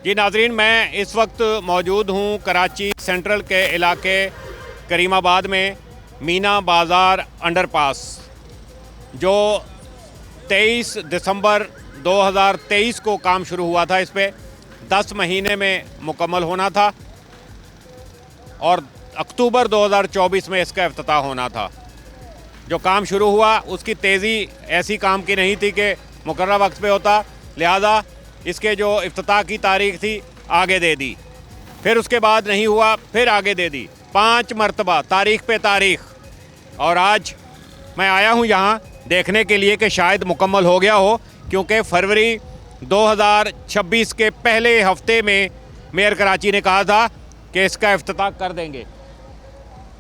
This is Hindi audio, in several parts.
जी नाजरीन, मैं इस वक्त मौजूद हूँ कराची सेंट्रल के इलाके करीमाबाद में मीना बाज़ार अंडरपास, जो 23 दिसंबर 2023 को काम शुरू हुआ था। इस पर 10 महीने में मुकम्मल होना था और अक्टूबर 2024 में इसका इफ्तिताह होना था। जो काम शुरू हुआ उसकी तेज़ी ऐसी काम की नहीं थी कि मुकर्रर वक्त पे होता, लिहाजा इसके जो इफ्तिताह की तारीख थी आगे दे दी, फिर उसके बाद नहीं हुआ, फिर आगे दे दी, 5 मरतबा तारीख पे तारीख। और आज मैं आया हूँ यहाँ देखने के लिए कि शायद मुकम्मल हो गया हो, क्योंकि फरवरी 2026 के पहले हफ्ते में मेयर कराची ने कहा था कि इसका इफ्तिताह कर देंगे।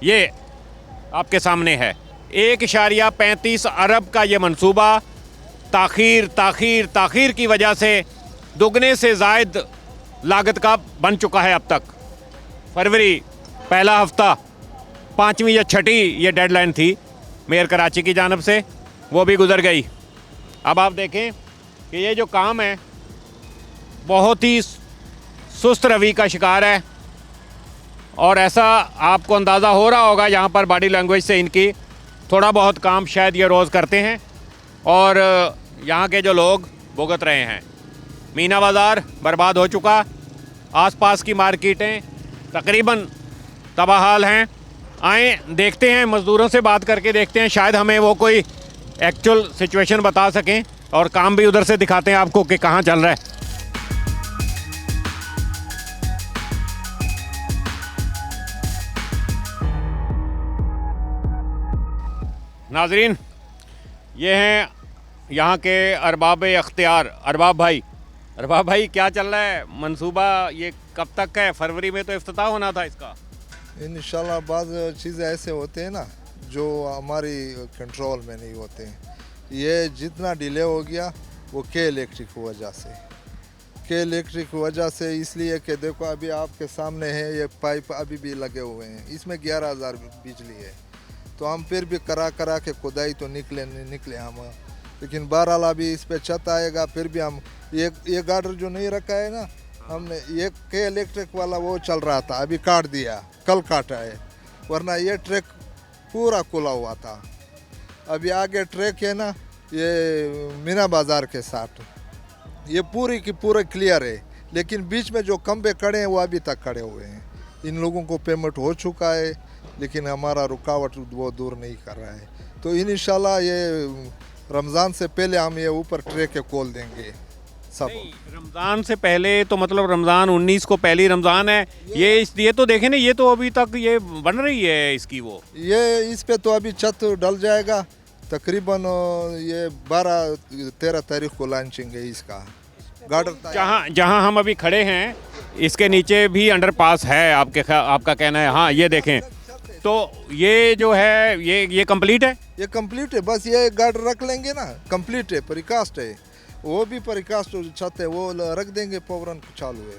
ये आपके सामने है 1.35 अरब का ये मंसूबा ताख़ीर की वजह से दुगने से ज़ायद लागत का बन चुका है। अब तक फरवरी पहला हफ्ता 5वीं या 6ठी ये डेडलाइन थी मेयर कराची की जानिब से, वो भी गुज़र गई। अब आप देखें कि ये जो काम है बहुत ही सुस्त रवि का शिकार है, और ऐसा आपको अंदाज़ा हो रहा होगा यहाँ पर बॉडी लैंग्वेज से इनकी, थोड़ा बहुत काम शायद ये रोज़ करते हैं और यहाँ के जो लोग भुगत रहे हैं। मीना बाज़ार बर्बाद हो चुका, आसपास की मार्केटें तकरीबन तबाहाल हैं। आए देखते हैं, मज़दूरों से बात करके देखते हैं, शायद हमें वो कोई एक्चुअल सिचुएशन बता सकें, और काम भी उधर से दिखाते हैं आपको कि कहाँ चल रहा है। नाजरीन, ये हैं यहाँ के अरबाब अख्तियार। अरबाब भाई क्या चल रहा है मंसूबा, ये कब तक है? फरवरी में तो इफ्तिताह होना था इसका। इंशाल्लाह बाज़ चीज़ें ऐसे होते हैं ना जो हमारी कंट्रोल में नहीं होते हैं। ये जितना डिले हो गया वो के इलेक्ट्रिक की वजह से इसलिए कि देखो अभी आपके सामने है, ये पाइप अभी भी लगे हुए हैं, इसमें 11,000 बिजली है। तो हम फिर भी करा के खुदाई तो निकले हम, लेकिन बहरहाल अभी इस पे छत आएगा, फिर भी हम ये गार्डर जो नहीं रखा है ना हमने, ये के इलेक्ट्रिक वाला वो चल रहा था, अभी काट दिया, कल काटा है, वरना ये ट्रैक पूरा खुला हुआ था। अभी आगे ट्रैक है ना ये मीना बाज़ार के साथ, ये पूरी की पूरे क्लियर है, लेकिन बीच में जो खंभे खड़े हैं वो अभी तक खड़े हुए हैं। इन लोगों को पेमेंट हो चुका है, लेकिन हमारा रुकावट वो दूर नहीं कर रहा है। तो इंशाल्लाह ये रमज़ान से पहले हम ये ऊपर ट्रैक के खोल देंगे सब। रमज़ान से पहले तो मतलब रमज़ान 19 को पहली रमज़ान है ये तो देखें ना, ये तो अभी तक ये बन रही है इसकी वो, ये इस पे तो अभी छत डल जाएगा तकरीबन, ये 12-13 तारीख को लॉन्चिंग है इसका गार्डर। जहाँ हम अभी खड़े हैं इसके नीचे भी अंडरपास है आपका कहना है? हाँ, ये देखें तो ये जो है ये कंप्लीट है, ये कंप्लीट है, बस ये गार्डर रख लेंगे ना, कंप्लीट है, परिकास्ट है, वो भी परिकास्ट छत है, वो रख देंगे, फौरन चालू है,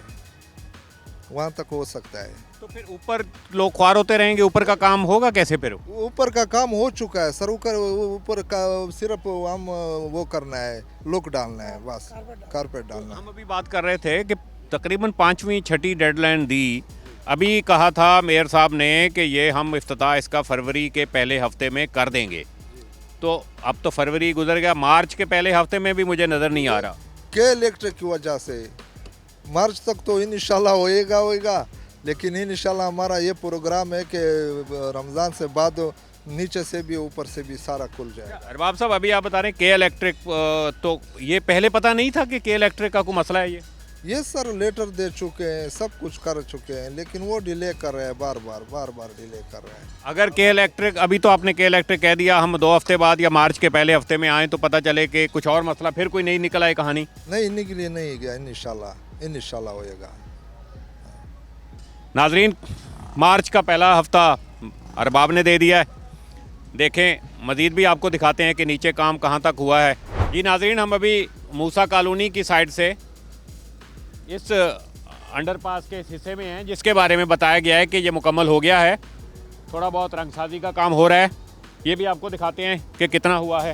वहाँ तक हो सकता है। तो फिर ऊपर लोग ख्वार होते रहेंगे, ऊपर का काम होगा कैसे? फिर ऊपर का काम हो चुका है सर, ऊपर का सिर्फ हम वो करना है, लुक डालना है, बस कारपेट डालना। हम अभी बात कर रहे थे कि तकरीबन 5वीं-6ठी डेडलाइन दी, अभी कहा था मेयर साहब ने कि ये हम इफ्तिताह इसका फरवरी के पहले हफ्ते में कर देंगे। तो अब तो फरवरी गुजर गया, मार्च के पहले हफ्ते में भी मुझे नज़र नहीं आ रहा। के इलेक्ट्रिक की वजह से मार्च तक तो इंशाल्लाह होएगा, लेकिन इंशाल्लाह हमारा ये प्रोग्राम है कि रमज़ान से बाद नीचे से भी ऊपर से भी सारा खुल जाए। अरबाब साहब, अभी आप बता रहे हैं के इलेक्ट्रिक, तो ये पहले पता नहीं था कि के इलेक्ट्रिक का कोई मसला है? ये सर लेटर दे चुके हैं, सब कुछ कर चुके हैं, लेकिन वो डिले कर रहे हैं, बार बार डिले कर रहे हैं। अगर के इलेक्ट्रिक, अभी तो आपने के इलेक्ट्रिक कह दिया, हम 2 हफ्ते बाद या मार्च के पहले हफ्ते में आए तो पता चले कि कुछ और मसला, फिर कोई नहीं निकला है कहानी? नहीं निकली, नहीं गया, इंशाल्लाह होएगा। नाजरीन, मार्च का पहला हफ्ता अरबाब ने दे दिया है। देखें, मज़ीद भी आपको दिखाते हैं कि नीचे काम कहाँ तक हुआ है। जी नाजरीन, हम अभी मूसा कॉलोनी की साइड से इस अंडरपास के इस हिस्से में हैं जिसके बारे में बताया गया है कि ये मुकम्मल हो गया है, थोड़ा बहुत रंगसाजी का काम हो रहा है, ये भी आपको दिखाते हैं कि कितना हुआ है।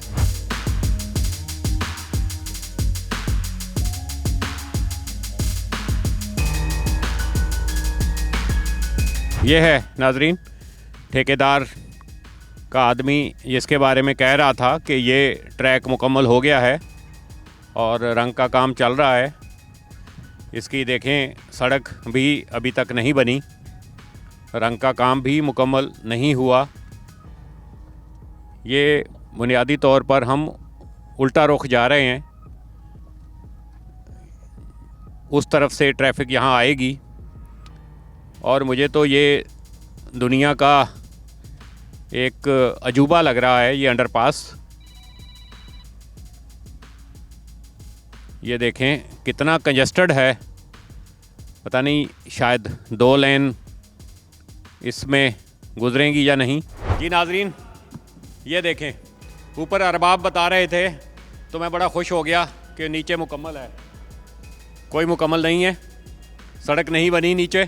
ये है नाजरीन ठेकेदार का आदमी जिसके बारे में कह रहा था कि ये ट्रैक मुकम्मल हो गया है और रंग का काम चल रहा है। इसकी देखें सड़क भी अभी तक नहीं बनी, रंग का काम भी मुकम्मल नहीं हुआ। ये बुनियादी तौर पर हम उल्टा रुख जा रहे हैं, उस तरफ से ट्रैफिक यहाँ आएगी और मुझे तो ये दुनिया का एक अजूबा लग रहा है ये अंडरपास। ये देखें कितना कंजस्टेड है, पता नहीं शायद 2 लेन इसमें गुजरेंगी या नहीं। जी नाजरीन ये देखें, ऊपर अरबाब बता रहे थे तो मैं बड़ा खुश हो गया कि नीचे मुकम्मल है। कोई मुकम्मल नहीं है, सड़क नहीं बनी नीचे।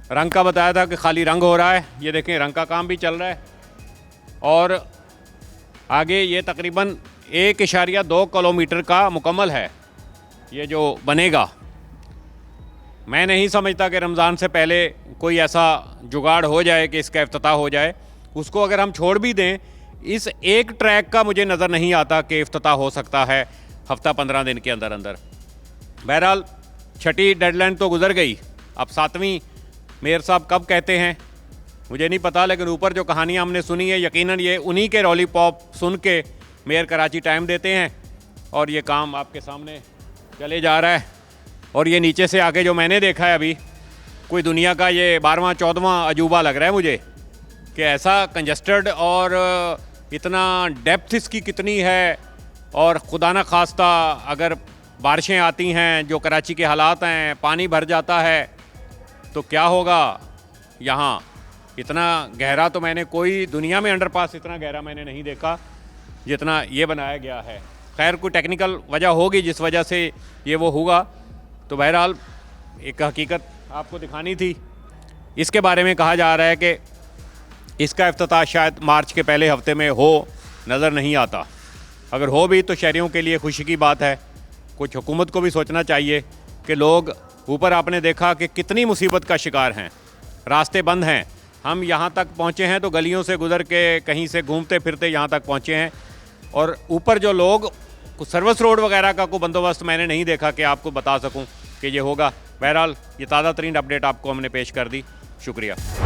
रंग का बताया था कि खाली रंग हो रहा है, ये देखें रंग का काम भी चल रहा है। और आगे ये तकरीबन 1.2 किलोमीटर का मुकम्मल है ये जो बनेगा। मैं नहीं समझता कि रमज़ान से पहले कोई ऐसा जुगाड़ हो जाए कि इसका इफ्तिताह हो जाए। उसको अगर हम छोड़ भी दें, इस एक ट्रैक का मुझे नज़र नहीं आता कि इफ्तिताह हो सकता है हफ्ता 15 दिन के अंदर अंदर। बहरहाल 6ठी डेडलाइन तो गुजर गई, अब 7वीं मेयर साहब कब कहते हैं मुझे नहीं पता, लेकिन ऊपर जो कहानियाँ हमने सुनी है यकीनन ये उन्हीं के लॉलीपॉप सुन के मेयर कराची टाइम देते हैं और ये काम आपके सामने चले जा रहा है। और ये नीचे से आके जो मैंने देखा है अभी, कोई दुनिया का ये 12वां 14वां अजूबा लग रहा है मुझे कि ऐसा कंजस्टेड और इतना डेप्थ इसकी कितनी है। और खुदा न खास्ता अगर बारिशें आती हैं, जो कराची के हालात हैं, पानी भर जाता है तो क्या होगा यहाँ। इतना गहरा तो मैंने कोई दुनिया में अंडरपास इतना गहरा मैंने नहीं देखा जितना ये बनाया गया है। खैर कोई टेक्निकल वजह होगी जिस वजह से ये वो होगा। तो बहरहाल एक हकीकत आपको दिखानी थी। इसके बारे में कहा जा रहा है कि इसका इफ्तिताह शायद मार्च के पहले हफ्ते में हो, नज़र नहीं आता। अगर हो भी तो शहरियों के लिए खुशी की बात है। कुछ हुकूमत को भी सोचना चाहिए कि लोग ऊपर आपने देखा कि कितनी मुसीबत का शिकार हैं, रास्ते बंद हैं। हम यहाँ तक पहुँचे हैं तो गलियों से गुज़र के कहीं से घूमते फिरते यहाँ तक पहुँचे हैं। और ऊपर जो लोग सर्विस रोड वगैरह का कोई बंदोबस्त मैंने नहीं देखा कि आपको बता सकूं कि ये होगा। बहरहाल ये ताज़ा तरीन अपडेट आपको हमने पेश कर दी। शुक्रिया।